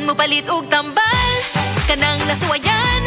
Aron mo palit og tambal, kanang nasuwayan,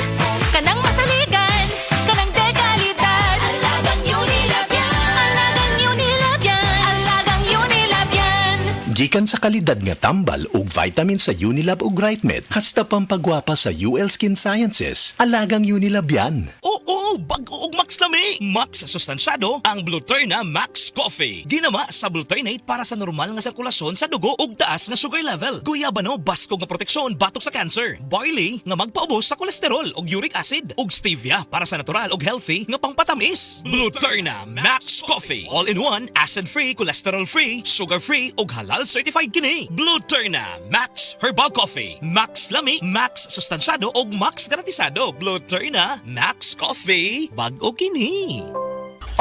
kanang masaligan, kanang dekalidad. Alagang Unilab yan. Alagang Unilab yan. Alagang Unilab yan. Gikan sa kalidad nga tambal ug vitamin sa Unilab ug Brightmed, hasta pampagwapa sa UL Skin Sciences. Alagang Unilab yan. Oo, bag-o og Max lami. Max sa sustansyado ang Bluturna Max Coffee. Ginama sa Bluturnate para sa normal nga sirkulasyon sa dugo ug taas nga sugar level. Guyabano baskog nga proteksyon batok sa cancer. Barley nga magpaubos sa kolesterol ug uric acid. Ug stevia para sa natural ug healthy nga pangpatamis. Bluturna Max Coffee. All-in-one, acid-free, cholesterol-free, sugar-free ug halal certified kini. Bluturna Max Herbal Coffee. Max lami, Max sustansyado ug Max garantisado. Bluturna Max Coffee. Bag-o kini.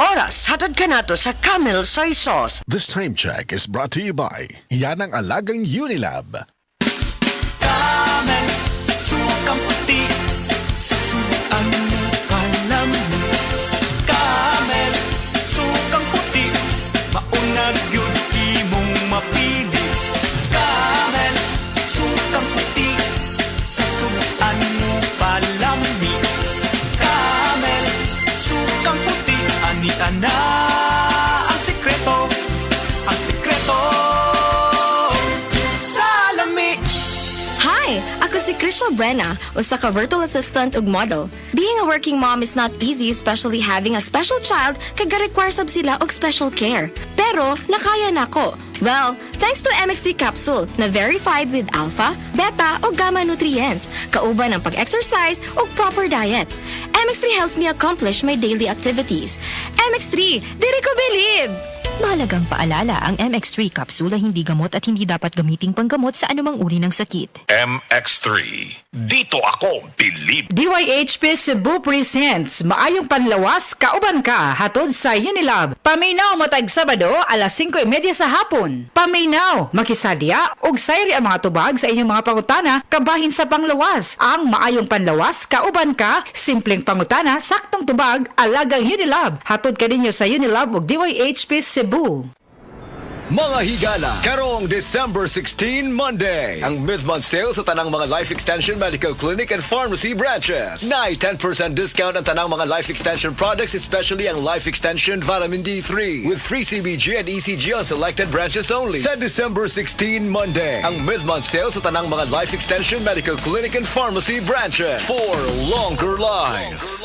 Oras, hatod ka nato sa Camel Soy Sauce. This time check is brought to you by Yan ang Alagang Unilab. Camel, sukang puti, sa suan mo kalamni. Camel, sukang puti, maunag yun imong mapili. Camel, sukang puti, sa suan mo palamni. Camel, sukang puti, anita na ang sikreto, sa lami. Hi! Ako si Krisha Buena, usa ka virtual assistant ug model. Being a working mom is not easy, especially having a special child kag ga-require sab sila og special care. Pero nakaya nako. Well, thanks to MX3 capsule na verified with alpha, beta o gamma nutrients, kauban ng pag-exercise o proper diet. MX3 helps me accomplish my daily activities. MX3, diri ko believe! Mahalagang paalala, ang MX3 kapsula hindi gamot at hindi dapat gamiting panggamot sa anumang uri ng sakit. MX3. Dito ako, believe. DYHP Cebu presents Maayong Panlawas, Kauban Ka, hatod sa Unilab. Paminaw matag Sabado, alas 5:30 sa hapon. Paminaw, makisadya, ug sayri ang mga tubag sa inyong mga pangutana, kabahin sa panglawas. Ang Maayong Panlawas, Kauban Ka, simpleng pangutana, saktong tubag, alagang Unilab. Hatod ka ninyo sa Unilab ug DYHP Cebu. Mga higala, karong December 16, Monday, ang mid-month sale sa tanang mga Life Extension Medical Clinic and Pharmacy branches. Nai 10% discount ang tanang mga Life Extension products, especially ang Life Extension Vitamin D3, with free CBG and ECG on selected branches only. Sa December 16, Monday, ang mid-month sale sa tanang mga Life Extension Medical Clinic and Pharmacy branches for longer life.